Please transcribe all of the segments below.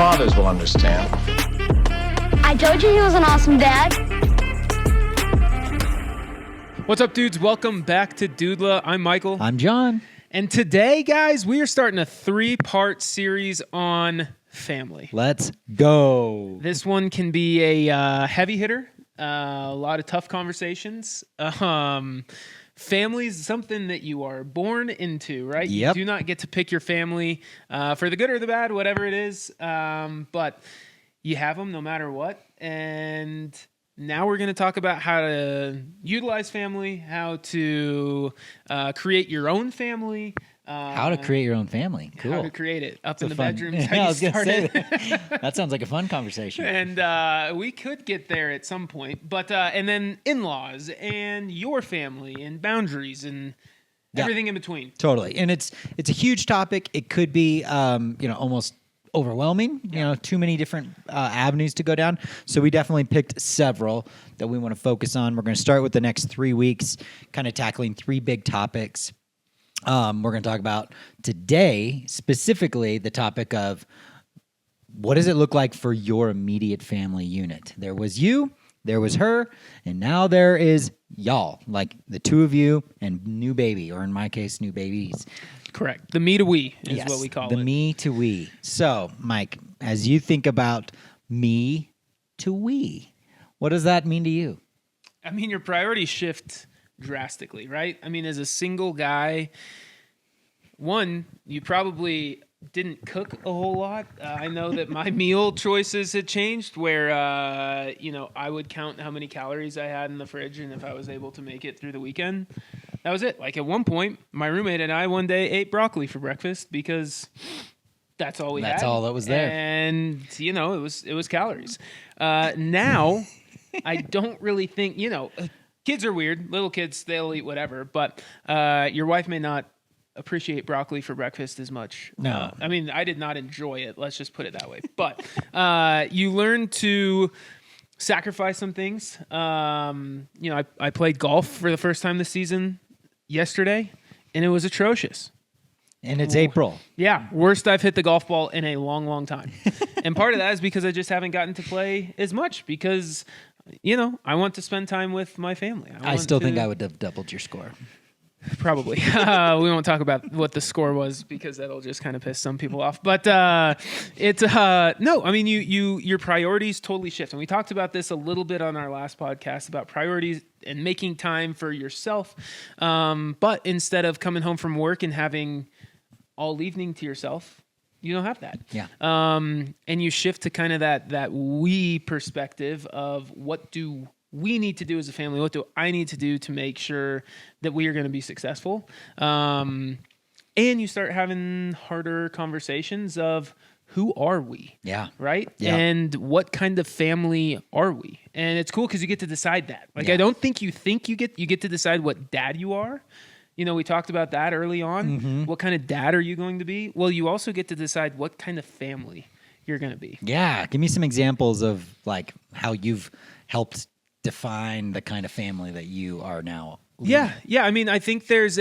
fathers will understand. I told you he was an awesome dad. What's up, dudes? Welcome back to Doodla. I'm Michael. I'm John. And today, guys, we are starting a 3-part series on family. Let's go. This one can be a heavy hitter, a lot of tough conversations. Family is something that you are born into, right? Yep. You do not get to pick your family for the good or the bad, whatever it is. But you have them no matter what. And now we're going to talk about how to utilize family, how to create your own family. How to create your own family. Cool. How to create it up in the fun, bedroom. Yeah, I was going to say that sounds like a fun conversation. And we could get there at some point, but and then in-laws and your family and boundaries and everything in between. Totally, and it's a huge topic. It could be almost overwhelming. Too many different avenues to go down. So we definitely picked several that we want to focus on. We're going to start with the next 3 weeks, kind of tackling 3 big topics. We're going to talk about today, specifically, the topic of what does it look like for your immediate family unit? There was you, there was her, and now there is y'all, like the two of you and new baby, or in my case, new babies. Correct. The me to we is Yes, what we call the it. me to we. So, Mike, as you think about me to we, what does that mean to you? I mean, your priorities shift drastically, right? I mean, as a single guy, one, you probably didn't cook a whole lot. I know that my meal choices had changed where, I would count how many calories I had in the fridge, and if I was able to make it through the weekend, that was it. Like at one point, my roommate and I one day ate broccoli for breakfast because that's all we had. That's all that was there. And, it was calories. Now, I don't really think, kids are weird. Little kids, they'll eat whatever. But your wife may not appreciate broccoli for breakfast as much. No. I mean, I did not enjoy it. Let's just put it that way. But you learn to sacrifice some things. I played golf for the first time this season yesterday, and it was atrocious. And it's April. Yeah, worst I've hit the golf ball in a long, long time. And part of that is because I just haven't gotten to play as much because, I want to spend time with my family. I still think I would have doubled your score. Probably. We won't talk about what the score was because that'll just kind of piss some people off. But your priorities totally shift. And we talked about this a little bit on our last podcast about priorities and making time for yourself. But instead of coming home from work and having all evening to yourself, you don't have that. Yeah. And you shift to kind of that we perspective of what do we need to do as a family? What do I need to do to make sure that we are going to be successful? And you start having harder conversations of who are we? Yeah. Right? Yeah. And what kind of family are we? And it's cool because you get to decide that. Like, Yeah. I don't think you get to decide what dad you are. We talked about that early on. Mm-hmm. What kind of dad are you going to be? Well, you also get to decide what kind of family you're going to be. Yeah. Give me some examples of like how you've helped define the kind of family that you are now leading. Yeah. I mean, I think there's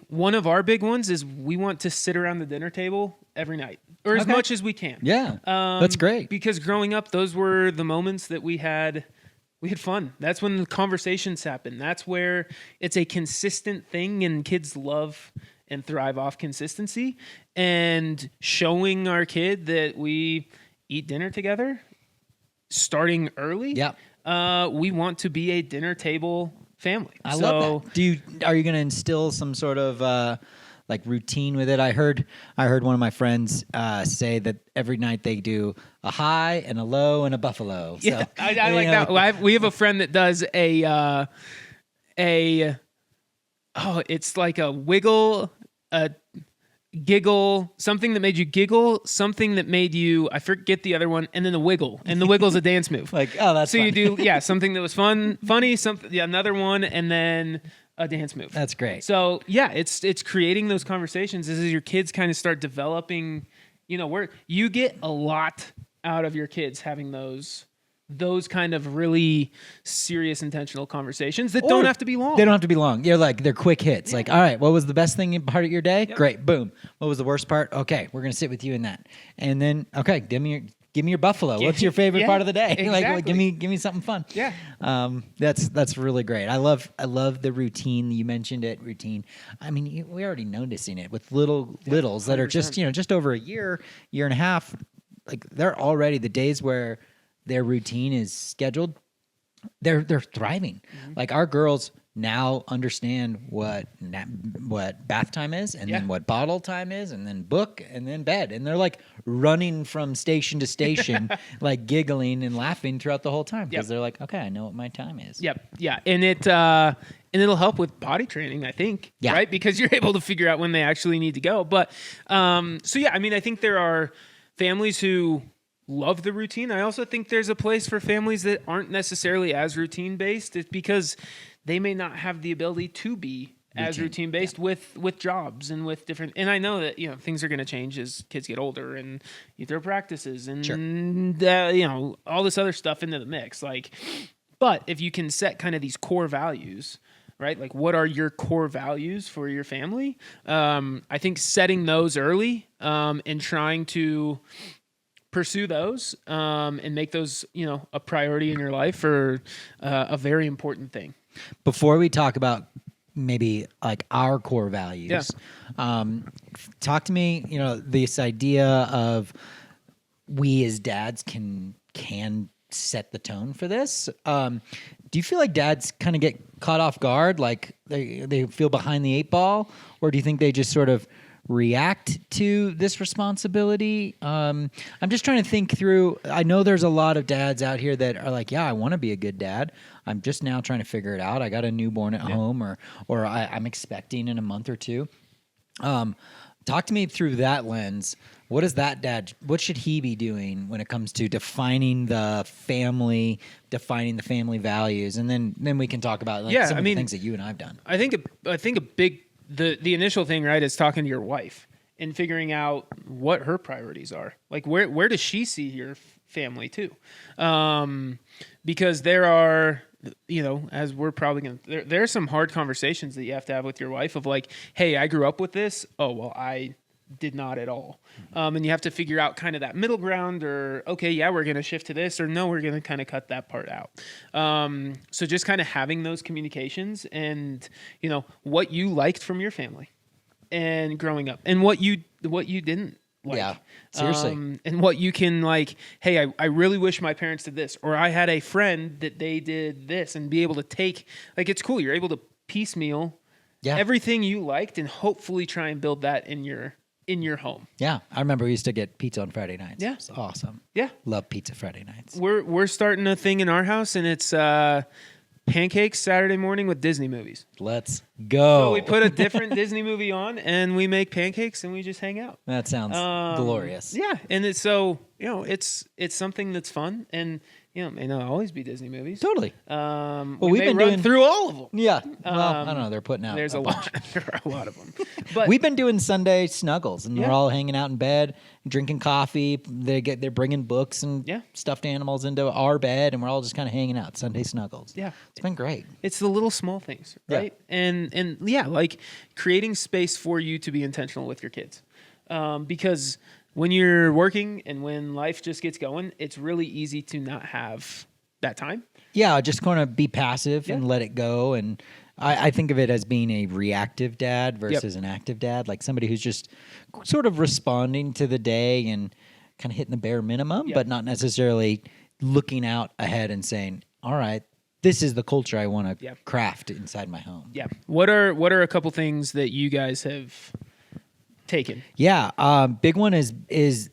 one of our big ones is we want to sit around the dinner table every night or as much as we can. Yeah. That's great. Because growing up, those were the moments that we had fun. That's when the conversations happen. That's where it's a consistent thing, and kids love and thrive off consistency. And showing our kid that we eat dinner together, starting early. Yeah. We want to be a dinner table family. I love that. Are you going to instill some sort of routine with it? I heard one of my friends say that every night they do a high and a low and a buffalo. So, Yeah, I like that. Well, we have a friend that does it's like a wiggle, a giggle, something that made you giggle, something that made you, I forget the other one, and then a wiggle. And the wiggle's a dance move. Like, oh, that's so fun. you do, something that was funny, another one, and then a dance move. That's great. So yeah, it's creating those conversations as your kids kind of start developing, where you get a lot out of your kids having those kind of really serious, intentional conversations that don't have to be long. They don't have to be long. They're quick hits. Yeah. Like, all right, what was the best part of your day? Yep. Great, boom. What was the worst part? Okay, we're gonna sit with you in that, and then tell me give me your buffalo. What's your favorite Yeah, part of the day? Like, exactly. give me something fun. Yeah. That's really great. I love the routine. You mentioned it, routine. I mean, we're already noticing it with littles that are just 100%. just over a year and a half. Like they're already the days where their routine is scheduled. They're thriving. Like our girls now understand what bath time is, and then what bottle time is, and then book, and then bed, and they're like running from station to station, like giggling and laughing throughout the whole time because they're like, okay, I know what my time is. Yep. Yeah. And it'll help with potty training, I think. Yeah. Right. Because you're able to figure out when they actually need to go. But so yeah, I mean, I think there are families who love the routine. I also think there's a place for families that aren't necessarily as routine based. It's because they may not have the ability to be as routine based with jobs and with different. And I know that things are going to change as kids get older and you throw practices and all this other stuff into the mix. Like, but if you can set kind of these core values, right? Like, what are your core values for your family? I think setting those early and trying to pursue those and make those a priority in your life are a very important thing. Before we talk about maybe like our core values, talk to me. This idea of we as dads can set the tone for this. Do you feel like dads kind of get caught off guard, like they feel behind the eight ball, or do you think they just sort of react to this responsibility? I'm just trying to think through. I know there's a lot of dads out here that are like, yeah, I want to be a good dad. I'm just now trying to figure it out. I got a newborn at home, or I'm expecting in a month or two. Talk to me through that lens. What is that dad? What should he be doing when it comes to defining the family values, and then we can talk about some of the things that you and I've done. I think a big the initial thing, right, is talking to your wife and figuring out what her priorities are. Like where does she see your family too? Because there are, as we're probably going to, there are some hard conversations that you have to have with your wife of like, hey, I grew up with this. Oh, well, I did not at all. And you have to figure out kind of that middle ground, or, okay, yeah, we're going to shift to this, or no, we're going to kind of cut that part out. So just kind of having those communications and, what you liked from your family and growing up and what you didn't like. Yeah, seriously. And what you can like, hey, I really wish my parents did this, or I had a friend that they did this, and be able to take, like, it's cool. You're able to piecemeal everything you liked and hopefully try and build that in your home. Yeah, I remember we used to get pizza on Friday nights. Yeah. It's awesome. Yeah. Love pizza Friday nights. We're starting a thing in our house, and it's pancakes Saturday morning with Disney movies. Let's go. So we put a different Disney movie on, and we make pancakes, and we just hang out. That sounds glorious. Yeah, and it's so it's something that's fun, and it may not always be Disney movies. Totally. We've been doing through all of them. Yeah. Well, I don't know. They're putting out. There's a bunch. lot. There are a lot of them. But we've been doing Sunday snuggles, and we're all hanging out in bed, drinking coffee. They're bringing books and stuffed animals into our bed, and we're all just kind of hanging out. Sunday snuggles. Yeah, it's been great. It's the little small things, right? Yeah. And like creating space for you to be intentional with your kids, because when you're working and when life just gets going, it's really easy to not have that time. Yeah, just kind of be passive and let it go. And I think of it as being a reactive dad versus an active dad, like somebody who's just sort of responding to the day and kind of hitting the bare minimum, but not necessarily looking out ahead and saying, all right, this is the culture I want to craft inside my home. Yeah. What are a couple things that you guys have taken? Yeah, big one is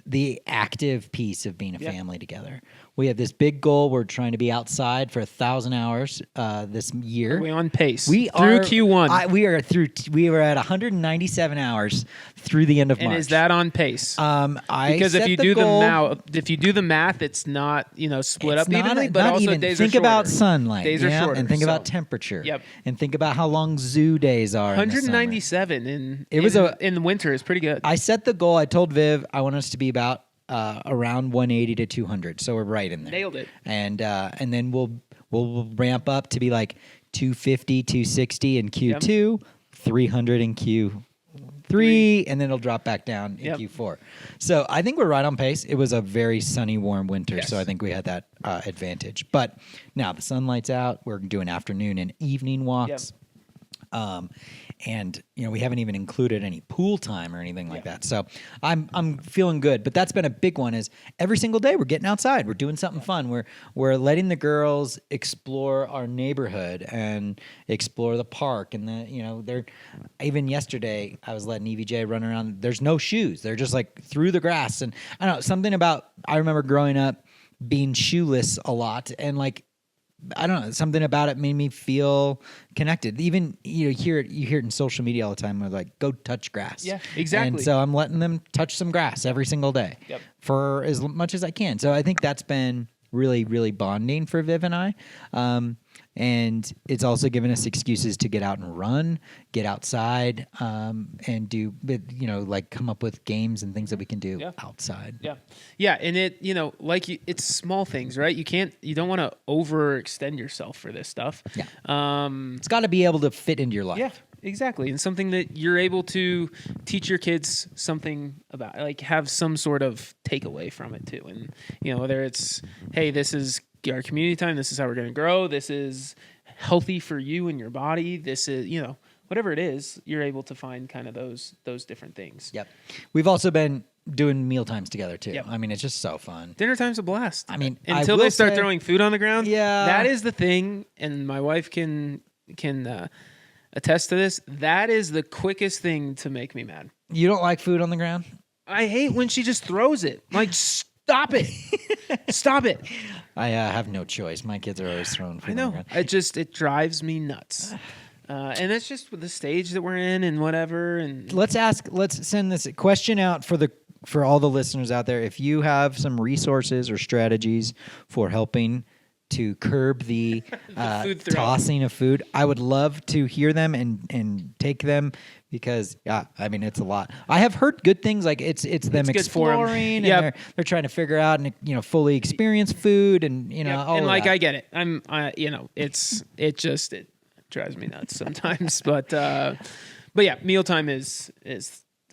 the active piece of being a family together. We have this big goal. We're trying to be outside for 1,000 hours this year. Are we on pace? We through are Q1. We are at 197 hours through the end of March. And is that on pace? Because if you do the math, it's not split up evenly. But not also even. days think are shorter. about sunlight. Days are shorter, and think about temperature. Yep. And think about how long zoo days are. 197 in the winter is pretty good. I set the goal. I told Viv I want us to be about around 180 to 200, so we're right in there. Nailed it. And then we'll ramp up to be like 250, 260 in Q2, 300 in Q3, Q3, and then it'll drop back down in Yep. Q4. So I think we're right on pace. It was a very sunny, warm winter, Yes. so I think we had that advantage. But now the sunlight's out. We're doing afternoon and evening walks. And we haven't even included any pool time or anything like that. So I'm feeling good. But that's been a big one. Is every single day we're getting outside, we're doing something fun. We're letting the girls explore our neighborhood and explore the park. And they're even yesterday I was letting EVJ run around. There's no shoes. They're just like through the grass. And I don't know, something about I remember growing up being shoeless a lot and like. I don't know. Something about it made me feel connected. Even you hear it in social media all the time. We're like, go touch grass. Yeah, exactly. And so I'm letting them touch some grass every single day for as much as I can. So I think that's been really, really bonding for Viv and I. And it's also given us excuses to get out and run, get outside, and do, like come up with games and things that we can do outside. Yeah. Yeah. And it's small things, right? You don't want to overextend yourself for this stuff. Yeah. It's got to be able to fit into your life. Yeah, exactly. And something that you're able to teach your kids something about, like have some sort of takeaway from it too. And, whether it's, hey, this is our community time. This is how we're going to grow. This is healthy for you and your body. This is, whatever it is, you're able to find kind of those different things. Yep. We've also been doing meal times together too. Yep. I mean, it's just so fun. Dinner time's a blast. I mean, until they start throwing food on the ground. Yeah. That is the thing. And my wife can attest to this. That is the quickest thing to make me mad. You don't like food on the ground? I hate when she just throws it. Like, stop it. Stop it. I have no choice. My kids are always throwing food on the ground. It drives me nuts. And that's just the stage that we're in and whatever. And Let's send this question out for all the listeners out there. If you have some resources or strategies for helping to curb the food throw. tossing of food, I would love to hear them and take them because it's a lot. I have heard good things like it's them good for 'em. exploring Yep. and they're trying to figure out and fully experience food and all and of like that. I get it. It drives me nuts sometimes. but yeah, mealtime is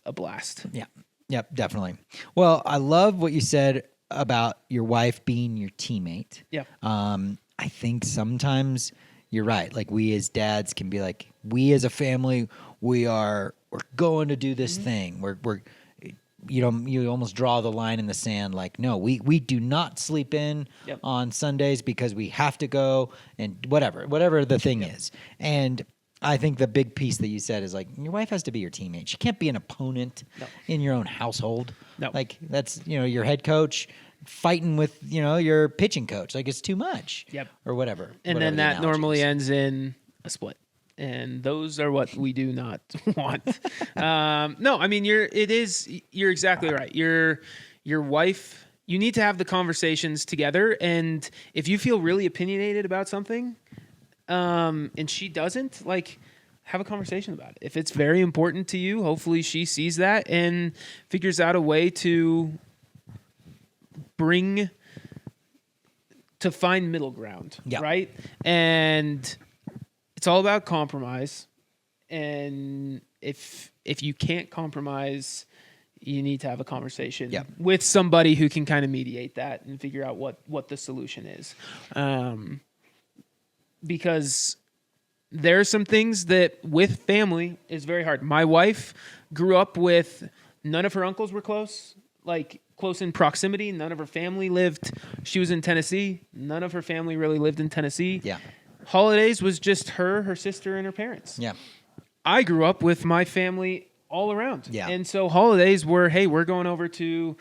a blast. Yeah. Yep, definitely. Well, I love what you said about your wife being your teammate. Yep. I think sometimes you're right. Like we as dads can be like, we as a family, we're going to do this thing. We're you almost draw the line in the sand. Like, no, we do not sleep in on Sundays because we have to go and whatever the thing is. And I think the big piece that you said is like your wife has to be your teammate. She can't be an opponent in your own household. No. Like that's your head coach fighting with your pitching coach. Like it's too much. Yep. Or whatever. And whatever then the that analogy normally is. ends in a split. And those are what we do not want. No, I mean you're exactly right. Your wife, you need to have the conversations together, and if you feel really opinionated about something, and she doesn't, like, have a conversation about it. If it's very important to you, hopefully she sees that and figures out a way to find middle ground, right? And it's all about compromise. And if you can't compromise, you need to have a conversation with somebody who can kind of mediate that and figure out what the solution is. Because there are some things that with family is very hard. My wife grew up with none of her uncles were close in proximity. None of her family lived. She was in Tennessee. None of her family really lived in Tennessee. Yeah. Holidays was just her sister, and her parents. Yeah. I grew up with my family all around. Yeah. And so holidays were, hey, we're going over to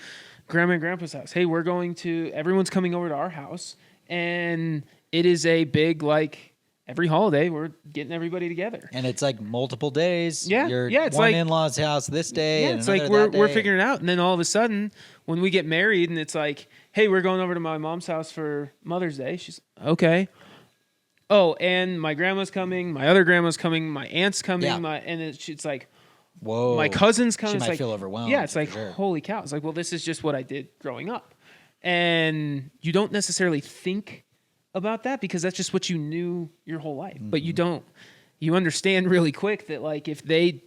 Grandma and Grandpa's house. Hey, everyone's coming over to our house. And it is a big, every holiday, we're getting everybody together. And it's like multiple days. Yeah. It's one in-law's house this day. Yeah, and it's like another we're that day. figuring it out. And then all of a sudden, when we get married and it's like, hey, we're going over to my mom's house for Mother's Day. She's okay. Oh, and my grandma's coming, my other grandma's coming, my aunt's coming, and it's like, whoa, my cousin's coming. She It's might like, feel overwhelmed. Yeah, it's like, sure. Holy cow. It's like, well, this is just what I did growing up. And you don't necessarily think about that because that's just what you knew your whole life. Mm-hmm. But you understand really quick that if they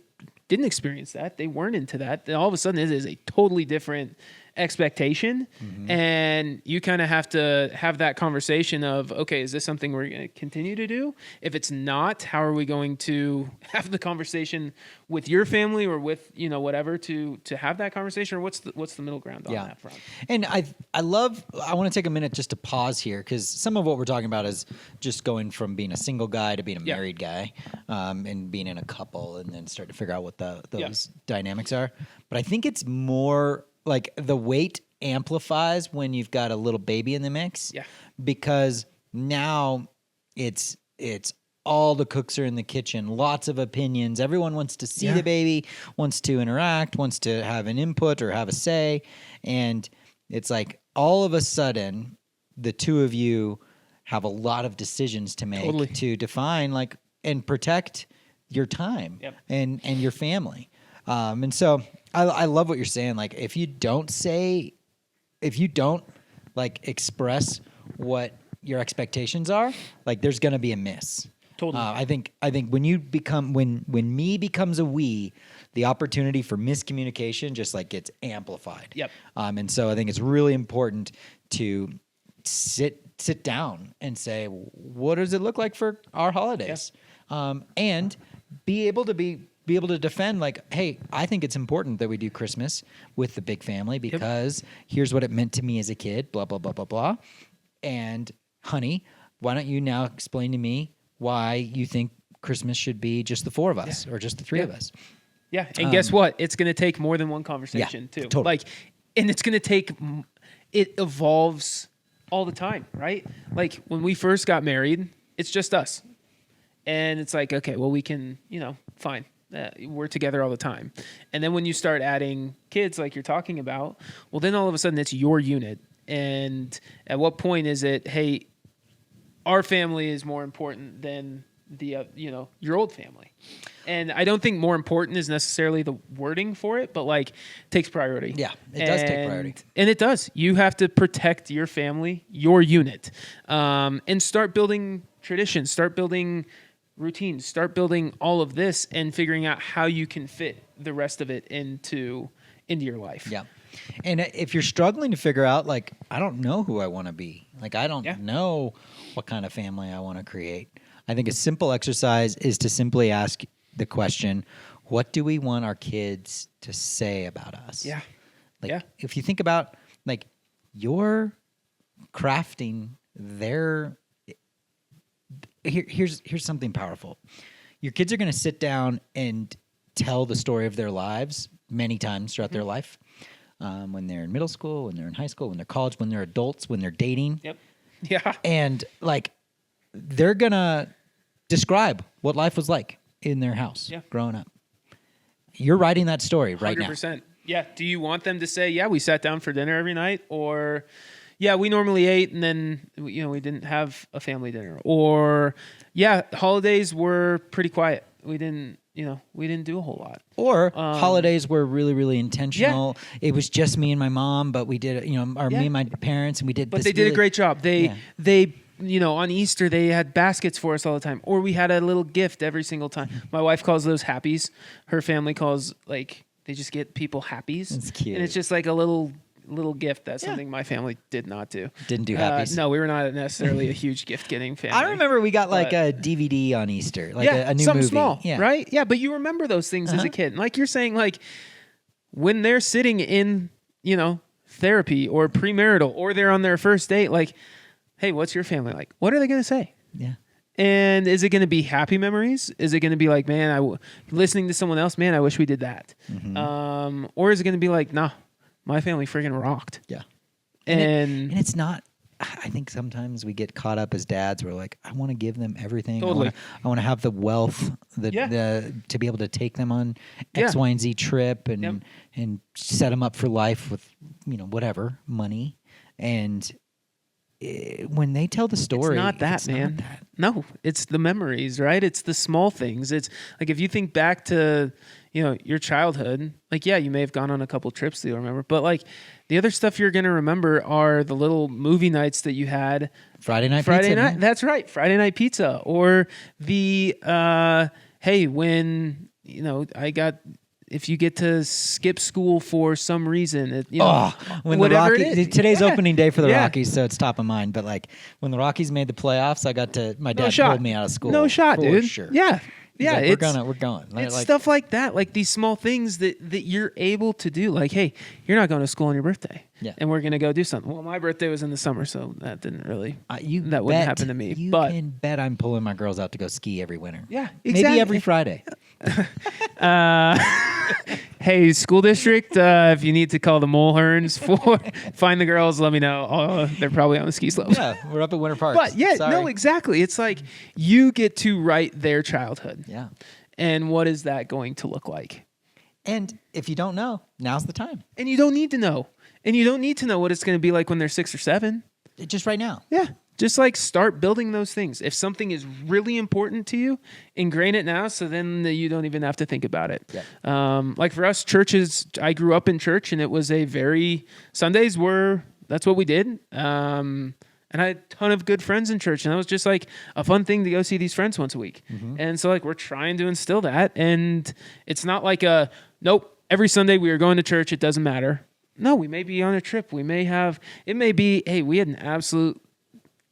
didn't experience that. They weren't into that. Then all of a sudden, it is a totally different expectation. And you kind of have to have that conversation of, okay, is this something we're going to continue to do? If it's not, how are we going to have the conversation with your family or with, whatever to have that conversation, or what's the middle ground on that front? And I want to take a minute just to pause here, because some of what we're talking about is just going from being a single guy to being a married guy, and being in a couple, and then start to figure out what those dynamics are. But I think it's more like the weight amplifies when you've got a little baby in the mix. Yeah. Because now it's all the cooks are in the kitchen, lots of opinions. Everyone wants to see the baby, wants to interact, wants to have an input or have a say. And it's like all of a sudden the two of you have a lot of decisions to make to define and protect your time and your family. And so I love what you're saying. Like, if you don't express what your expectations are, like, there's going to be a miss. Totally. I think when me becomes a we, the opportunity for miscommunication just gets amplified. Yep. And so I think it's really important to sit down and say, what does it look like for our holidays? Yep. And be able to defend, hey, I think it's important that we do Christmas with the big family because here's what it meant to me as a kid, blah, blah, blah, blah, blah. And honey, why don't you now explain to me why you think Christmas should be just the four of us or just the three of us? Yeah. And guess what? It's going to take more than one conversation too. Totally. And it's going to it evolves all the time, right? Like, when we first got married, it's just us. And it's like, okay, well, we can, fine. We're together all the time. And then when you start adding kids like you're talking about, well, then all of a sudden it's your unit. And at what point is it, hey, our family is more important than the, your old family? And I don't think more important is necessarily the wording for it, but takes priority. Yeah, it does take priority. And it does. You have to protect your family, your unit, and start building traditions, start building routines, start building all of this and figuring out how you can fit the rest of it into your life. Yeah. And if you're struggling to figure out, I don't know who I want to be, I don't know what kind of family I want to create, I think a simple exercise is to simply ask the question, what do we want our kids to say about us? Yeah. If you think about, you're crafting their... Here's something powerful. Your kids are going to sit down and tell the story of their lives many times throughout their life. When they're in middle school, when they're in high school, when they're college, when they're adults, when they're dating. Yep. Yeah. And they're going to describe what life was like in their house growing up. You're writing that story right 100%. Now. Yeah. Do you want them to say, yeah, we sat down for dinner every night, or... yeah, we normally ate and then, we didn't have a family dinner. Or, holidays were pretty quiet. We didn't do a whole lot. Or holidays were really, really intentional. Yeah. It was just me and my mom, but we did, me and my parents, and we did But they did a great job. They, on Easter, they had baskets for us all the time. Or we had a little gift every single time. My wife calls those happies. Her family calls, they just get people happies. That's cute. And it's just a little gift. That's something my family did not do. Didn't do happies? No, we were not necessarily a huge gift-getting family. I remember we got a DVD on Easter, a new something movie. Small, right? Yeah, but you remember those things as a kid. And you're saying, when they're sitting in, therapy or premarital, or they're on their first date, hey, what's your family like? What are they going to say? Yeah. And is it going to be happy memories? Is it going to be man, listening to someone else, man, I wish we did that. Mm-hmm. Or is it going to be nah, my family friggin' rocked. Yeah. And it's not, I think sometimes we get caught up as dads. We're I want to give them everything. Totally. I want to have the wealth to be able to take them on X, Y, and Z trip and set them up for life with, whatever, money. And when they tell the story, it's not that, man. Not that. No, it's the memories, right? It's the small things. It's if you think back to, your childhood, you may have gone on a couple trips that you'll remember, but the other stuff you're going to remember are the little movie nights that you had. Friday night pizza. Man. That's right. Friday night pizza. Or the, hey, when, I got if you get to skip school for some reason, When whatever the it Rockies, is. today's opening day for the Yeah. Rockies, so it's top of mind. But like when the Rockies made the playoffs, my No dad shot. pulled me out of school. No shot, for dude. Sure. Yeah. He's Yeah. like, we're going. It's Like, stuff like that, like these small things that you're able to do. Like, hey, you're not going to school on your birthday, and we're going to go do something. Well, my birthday was in the summer, so that didn't really that wouldn't happen to me. You but can bet I'm pulling my girls out to go ski every winter. Yeah, maybe exactly. every Friday. Hey, school district, if you need to call the Mulherns for find the girls, let me know. They're probably on the ski slopes. Yeah, we're up at Winter Park. But yeah, Sorry. no, exactly. It's like you get to write their childhood. Yeah. And what is that going to look like? And if you don't know, now's the time. And you don't need to know. And you don't need to know what it's going to be like when they're 6 or 7. Just right now. Yeah. Just like start building those things. If something is really important to you, ingrain it now so then you don't even have to think about it. Yep. Like for us, churches, I grew up in church and it was Sundays were, that's what we did. And I had a ton of good friends in church, and that was just like a fun thing to go see these friends once a week. Mm-hmm. And so like we're trying to instill that, and it's not like nope, every Sunday we are going to church, it doesn't matter. No, we may be on a trip. It may be, hey, we had an absolute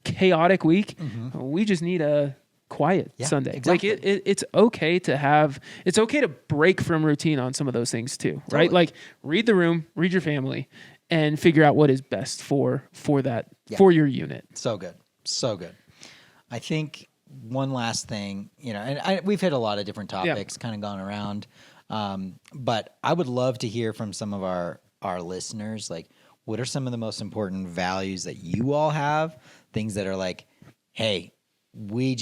chaotic week. Mm-hmm. We just need a quiet Sunday. Exactly. Like it's okay to break from routine on some of those things too, right? Totally. Like read the room, read your family, and figure out what is best for that for your unit. So good. I think one last thing, and we've hit a lot of different topics, kind of gone around, but I would love to hear from some of our listeners, like, what are some of the most important values that you all have? Things that are like, hey, we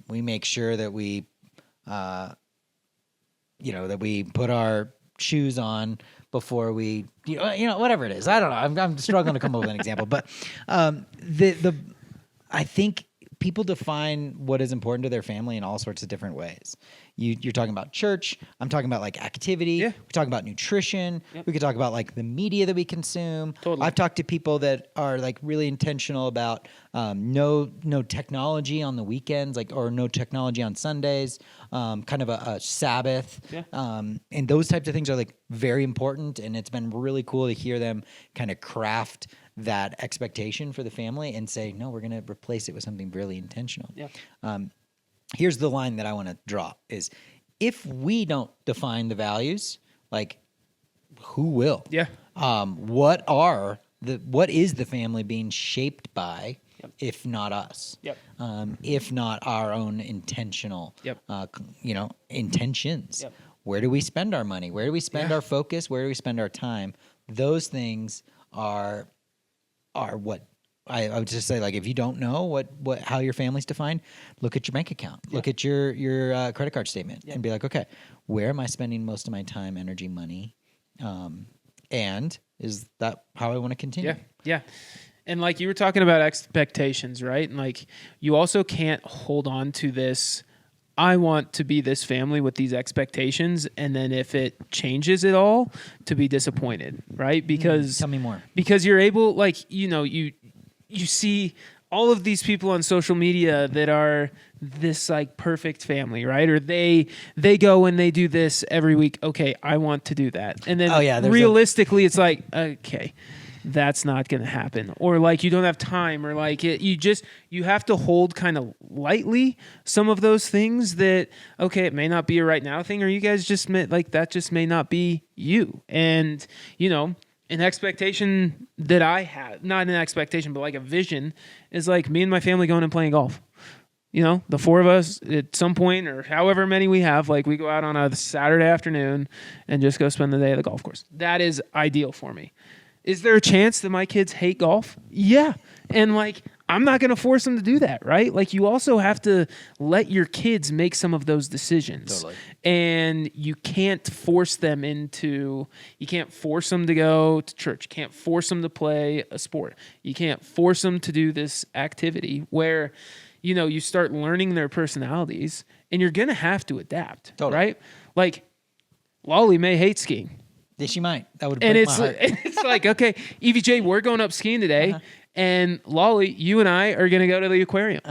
make sure that we, that we put our shoes on before we, whatever it is. I don't know. I'm struggling to come up with an example, but I think people define what is important to their family in all sorts of different ways. You're talking about church. I'm talking about like activity. Yeah. We're talking about nutrition. Yep. We could talk about like the media that we consume. Totally. I've talked to people that are like really intentional about no technology on the weekends, or no technology on Sundays, kind of a Sabbath. Yeah. And those types of things are like very important. And it's been really cool to hear them kind of craft that expectation for the family and say, no, we're going to replace it with something really intentional. Yeah. Here's the line that I want to draw is, if we don't define the values, like, who will? Yeah. What is the family being shaped by, if not us? Yep. If not our own intentional, Yep. Intentions. Yep. Where do we spend our money? Where do we spend our focus? Where do we spend our time? Those things are what I would just say, like, if you don't know how your family's defined, look at your bank account, look at your credit card statement, and be like, okay, where am I spending most of my time, energy, money, and is that how I want to continue? Yeah. And like you were talking about expectations, right? And like you also can't hold on to this, I want to be this family with these expectations, and then if it changes at all, to be disappointed, right? Because Tell me more. Because you're able, like, you see all of these people on social media that are this like perfect family, right? Or they go and they do this every week. Okay, I want to do that. And then realistically, it's like, okay, that's not going to happen. Or like you don't have time, or like you have to hold kind of lightly some of those things that, okay, it may not be a right now thing, or you guys just that just may not be you. And, an expectation that I had, not an expectation, but like a vision, is like me and my family going and playing golf. The four of us at some point, or however many we have, like we go out on a Saturday afternoon and just go spend the day at the golf course. That is ideal for me. Is there a chance that my kids hate golf? Yeah. And like, I'm not going to force them to do that, right? Like, you also have to let your kids make some of those decisions. Totally. And you can't force them to go to church. You can't force them to play a sport. You can't force them to do this activity where, you start learning their personalities, and you're going to have to adapt, right? Like, Lolly may hate skiing. Yeah, she might. That would break my heart. And it's like, okay, EVJ, we're going up skiing today, and Lolly, you and I are going to go to the aquarium.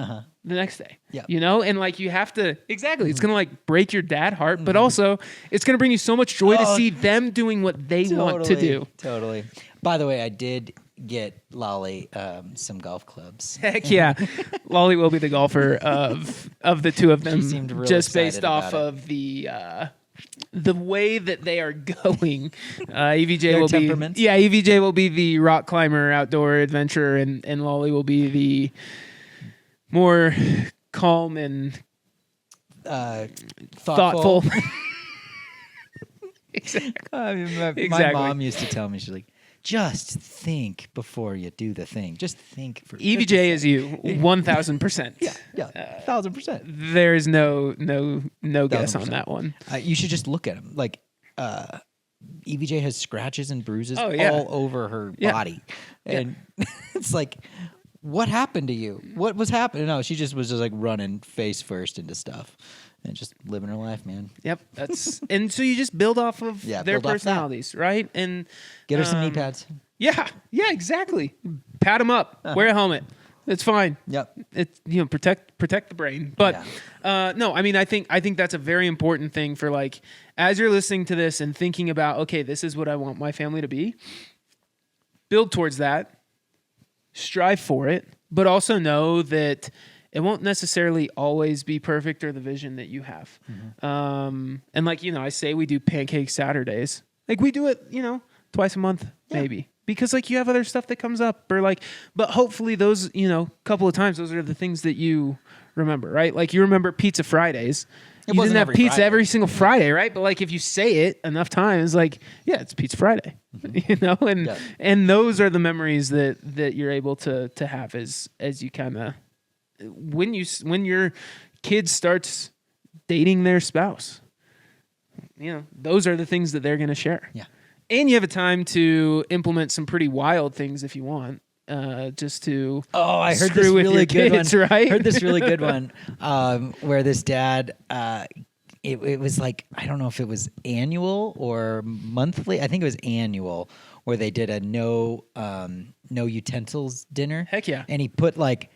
the next day. Yeah. You know, and like you have to exactly. It's gonna like break your dad heart, but also it's gonna bring you so much joy to see them doing what they want to do. Totally. By the way, I did get Lolly some golf clubs. Heck yeah, Lolly will be the golfer of the two of them. She seemed really just based excited off about of the way that they are going. EVJ Their will temperaments? be EVJ will be the rock climber, outdoor adventurer, and Lolly will be the more calm and thoughtful. Exactly. I mean, my Exactly. mom used to tell me, she's like, just think before you do the thing. Just think. EVJ is you, 1,000%. Yeah, 1,000%. There is no guess on 1,000%. that one. You should just look at him. Like, EVJ has scratches and bruises Oh, yeah. all over her Yeah. body. And it's like, what happened to you? What was happening? No, she just was just like running face first into stuff and just living her life, man. Yep, that's and so you just build off of Yeah, their build off that. personalities, right? And Get her some knee pads. Yeah, exactly. Pat them up. Wear a helmet. It's fine. Yep. It's protect the brain. But no, I mean I think that's a very important thing for like as you're listening to this and thinking about okay, this is what I want my family to be. Build towards that. Strive for it, but also know that it won't necessarily always be perfect or the vision that you have. And like, I say we do pancake Saturdays. Like we do it, twice a month, maybe. Because like you have other stuff that comes up or like, but hopefully those, couple of times, those are the things that you remember, right? Like you remember Pizza Fridays. You didn't wasn't have every pizza Friday. every single Friday, right? But like if you say it enough times, like, yeah, it's Pizza Friday, and those are the memories that you're able to have as you kind of, when your kid starts dating their spouse, those are the things that they're going to share. Yeah. And you have a time to implement some pretty wild things if you want, just to I heard screw this with really your good kids, one. right? Heard this really good one where this dad, it was like, I don't know if it was annual or monthly. I think it was annual where they did a no utensils dinner. Heck yeah. And he put like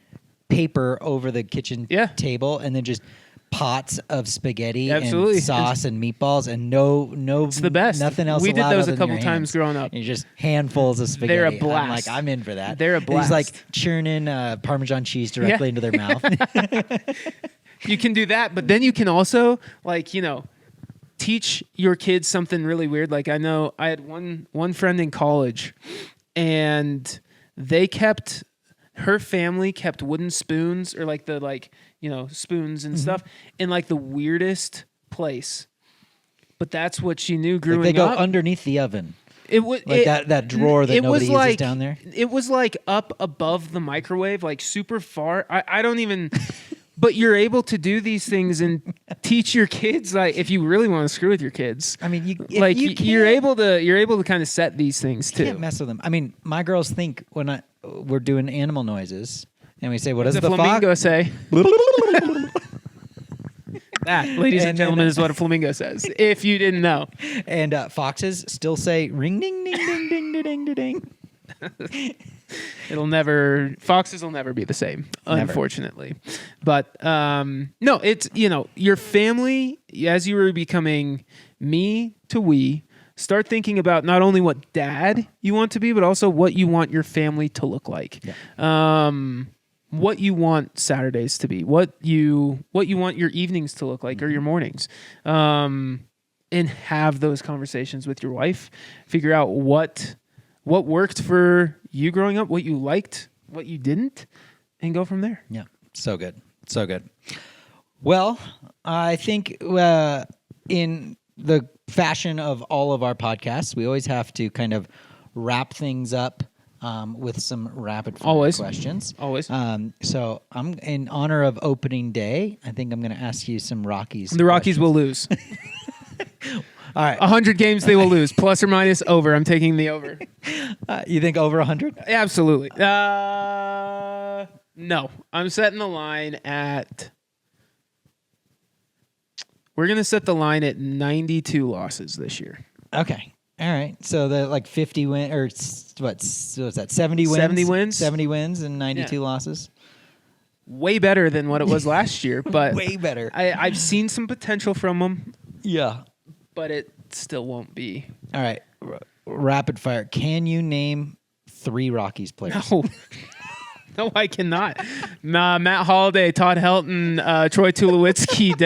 paper over the kitchen Yeah. table and then just pots of spaghetti Absolutely. and sauce and meatballs and no It's the best. nothing else We did allowed those other a than couple your times hands. growing up. And just handfuls of spaghetti. They're a I'm blast. like, I'm in for that. They're a And he's like blast. churning Parmesan cheese directly into their mouth. You can do that, but then you can also teach your kids something really weird. Like I know I had one friend in college, and her family kept wooden spoons or like the spoons and stuff in like the weirdest place. But that's what she knew growing They go up. underneath the oven. It was Like that drawer that nobody uses down there? It was like up above the microwave, like super far. I don't even. But you're able to do these things and teach your kids, like if you really want to screw with your kids. I mean, you're able to kind of set these things You can't too. mess with them. I mean, my girls think when we're doing animal noises and we say, "What does The the flamingo fox?" say? That, ladies and And then, gentlemen, is what a flamingo says. If you didn't know, And foxes still say, "Ring ding ding ding ding ding ding ding." foxes will never be the same, Never. unfortunately. But no, it's your family as you were becoming me to we. Start thinking about not only what dad you want to be, but also what you want your family to look like. Yeah. What you want Saturdays to be, what you want your evenings to look like or your mornings, and have those conversations with your wife. Figure out what worked for you growing up, what you liked, what you didn't, and go from there. Yeah, so good, so good. Well, I think in the fashion of all of our podcasts, we always have to kind of wrap things up with some rapid fire Always. questions. Always. So I'm in honor of opening day. I think I'm going to ask you some Rockies. The Rockies will lose. All right. 100 games they will lose, plus or minus over. I'm taking the over. You think over 100? Absolutely. No, I'm setting the line at. We're gonna set the line at 92 losses this year. Okay. All right. So the like 50 win or what's that? 70 wins. 70 wins? 70 wins and 92 losses. way better than what it was last year. But Way better. I've seen some potential from them, Yeah. but it still won't be. All right. Rapid fire. Can you name 3 Rockies players? No. No, I cannot. Matt Holliday, Todd Helton, Troy Tulowitzki,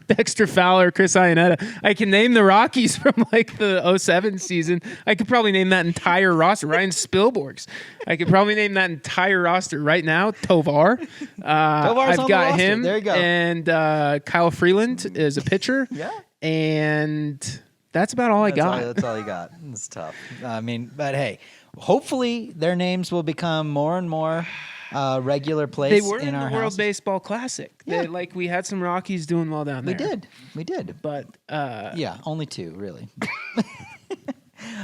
Dexter Fowler, Chris Iannetta. I can name the Rockies from like the 07 season. I could probably name that entire roster. Ryan Spilborghs. I could probably name that entire roster right now. Tovar. Tovar's I've on the got roster. him. There you go. And Kyle Freeland is a pitcher. Yeah. And that's about all I got. That's all you got. It's tough. I mean, but hey, hopefully their names will become more and more regular place They were in in our the World houses. Baseball Classic. Yeah. We had some Rockies doing well down there. We did. But Yeah, only 2, really.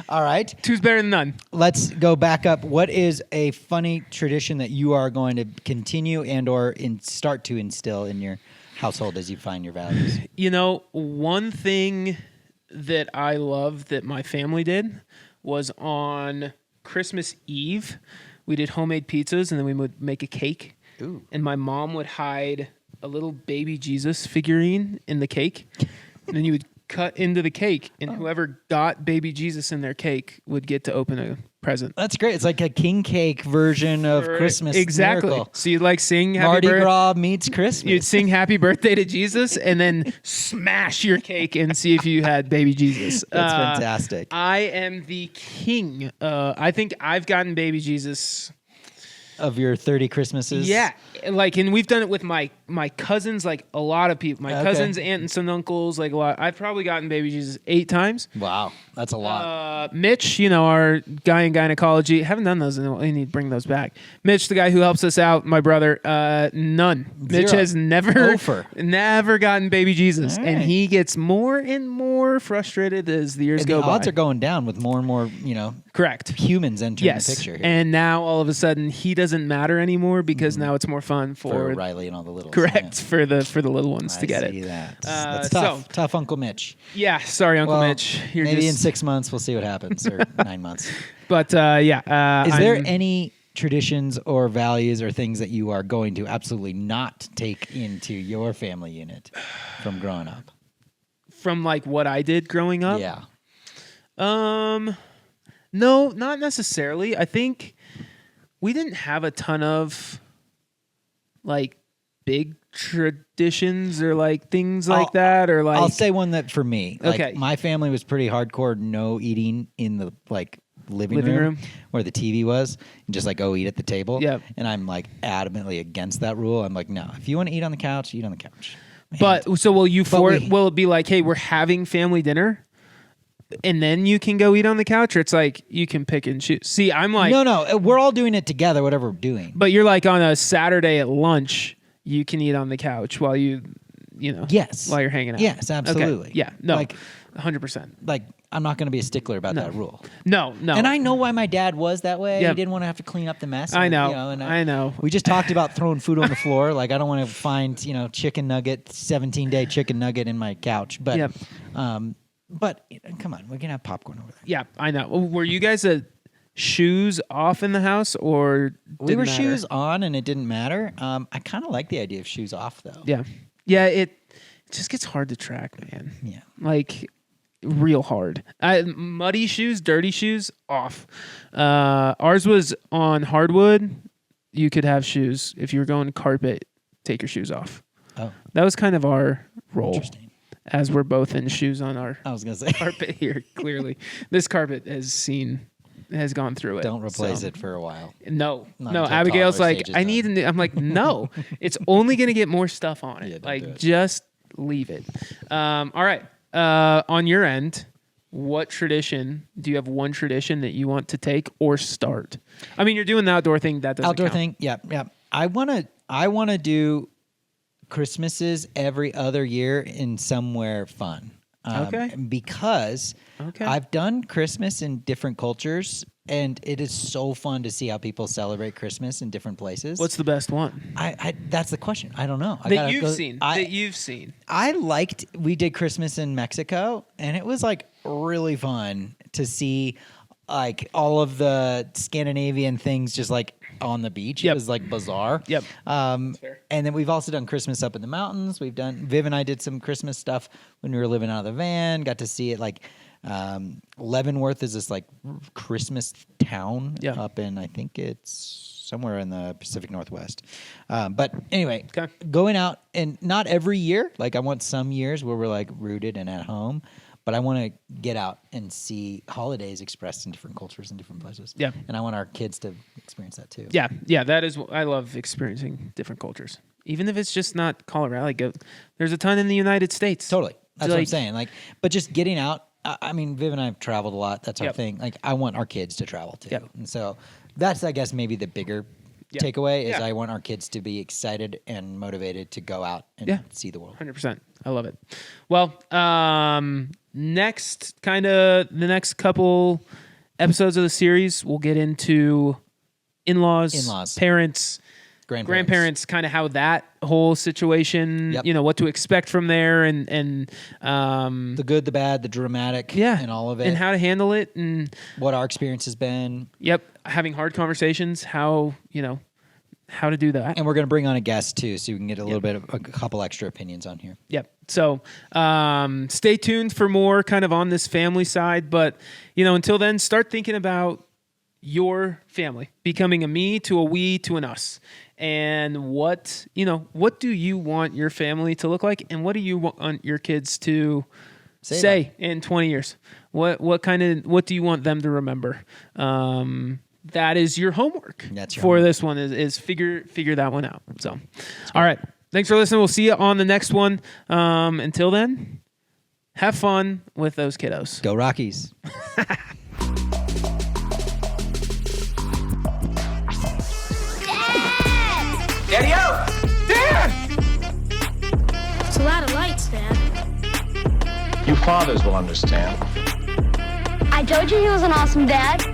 All right. 2's better than none. Let's go back up. What is a funny tradition that you are going to continue and or start to instill in your household as you find your values? You know, one thing that I love that my family did was on Christmas Eve, we did homemade pizzas and then we would make a cake. Ooh. And my mom would hide a little baby Jesus figurine in the cake. And then you would cut into the cake, and whoever got baby Jesus in their cake would get to open a present. That's great. It's like a king cake version of Christmas. Exactly. Miracle. So you'd like sing Happy Mardi Birthday. Gras meets Christmas. You'd sing Happy Birthday to Jesus and then smash your cake and see if you had baby Jesus. That's fantastic. I am the king. I think I've gotten baby Jesus. Of your 30 Christmases? Yeah. And we've done it with my cousins, like a lot of people. My cousins, aunts and uncles, like a lot. I've probably gotten baby Jesus 8 times. Wow. That's a lot. Mitch, our guy in gynecology, haven't done those. We need to bring those back. Mitch, the guy who helps us out, my brother, none. Mitch 0. has never gotten baby Jesus, All and right. he gets more and more frustrated as the years And go the by. odds are going down with more and more, Correct. humans entering Yes, the picture here. and now all of a sudden he doesn't matter anymore because now it's more fun for for Riley and all the littles. correct for the little ones to get I it. see that. That's so- tough. Tough Uncle Mitch. Yeah, sorry, Uncle Well, Mitch. You're maybe in just, 6 months we'll see what happens, or 9 months. But yeah, Is there I'm- any traditions or values or things that you are going to absolutely not take into your family unit from growing up? from like what I did growing up? Yeah. No, not necessarily. I think we didn't have a ton of like big traditions or like things like I'll- that or like I'll say one that for me, like Okay. my family was pretty hardcore no eating in the like living Living room room. where the TV was and just like go eat at the table. Yep. And I'm like adamantly against that rule. I'm like, no, if you want to eat on the couch, eat on the couch. But so will you we- will it be like, hey, we're having family dinner and then you can go eat on the couch, or it's like you can pick and choose? See, I'm like No, we're all doing it together, whatever we're doing. but you're like on a Saturday at lunch, you can eat on the couch while you know Yes. while you're hanging out. Yes, absolutely. Okay. Yeah. No. Like- 100%. Like, I'm not going to be a stickler about that rule. No. And I know why my dad was that way. Yep. He didn't want to have to clean up the mess. I and, know. you know, and I know. We just talked about throwing food on the floor. Like, I don't want to find, chicken nugget, 17-day chicken nugget in my couch. But, Yep. but come on, we can have popcorn over there. Yeah, I know. Were you guys shoes off in the house or We didn't were matter? shoes on, and it didn't matter. I kind of like the idea of shoes off, though. Yeah. Yeah, it just gets hard to track, man. Yeah. Like real hard. Muddy shoes, dirty shoes, off. Ours was on hardwood. You could have shoes. If you were going carpet, take your shoes off. Oh, That was kind of our role. interesting. As we're both in shoes on our I was going to say, carpet here, clearly. This carpet has gone through it. don't replace so. it for a while. No, Not no. until Abigail's toddler like, stage is I need a new. I'm like, no, it's only gonna get more stuff on it. Yeah, don't do like, it. just leave it. All right. On your end, what tradition do you have? One tradition that you want to take or start? I mean, you're doing the outdoor thing. That doesn't Outdoor count. thing, yeah. I wanna do Christmases every other year in somewhere fun. Okay. Because Okay. I've done Christmas in different cultures, and it is so fun to see how people celebrate Christmas in different places. What's the best one I that's the question. I don't know. I that gotta you've go- seen? I, That you've seen? I liked. We did Christmas in Mexico, and it was like really fun to see, like all of the Scandinavian things just like on the beach. Yep. It was like bizarre. Yep. And then we've also done Christmas up in the mountains. Viv and I did some Christmas stuff when we were living out of the van. Got to see it like Leavenworth is this like Christmas town up in, I think it's somewhere in the Pacific Northwest. But anyway, going out, and not every year. Like I want some years where we're like rooted and at home, but I want to get out and see holidays expressed in different cultures and different places. Yeah. And I want our kids to experience that too. Yeah. Yeah. That is, I love experiencing different cultures. Even if it's just not Colorado, like there's a ton in the United States. Totally. That's what I'm saying. Like, but just getting out. I mean, Viv and I have traveled a lot. That's our thing. Like, I want our kids to travel too. And so that's, I guess, maybe the bigger takeaway is I want our kids to be excited and motivated to go out and see the world. 100%. I love it. Well, next, the next couple episodes of the series, we'll get into in-laws, parents, grandparents, kind of how that whole situation, what to expect from there, and the good, the bad, the dramatic, and all of it, and how to handle it, and what our experience has been. Having hard conversations, how to do that. And we're going to bring on a guest too, so you can get a little bit of a couple extra opinions on here. So stay tuned for more kind of on this family side, but until then, start thinking about your family becoming a me to a we to an us. And what do you want your family to look like? And what do you want your kids to say in 20 years? What do you want them to remember? That is your homework this one is figure that one out. So, all right. Thanks for listening. We'll see you on the next one. Until then, have fun with those kiddos. Go Rockies. Daddy out! Dad! It's a lot of lights, Dad. You fathers will understand. I told you he was an awesome dad.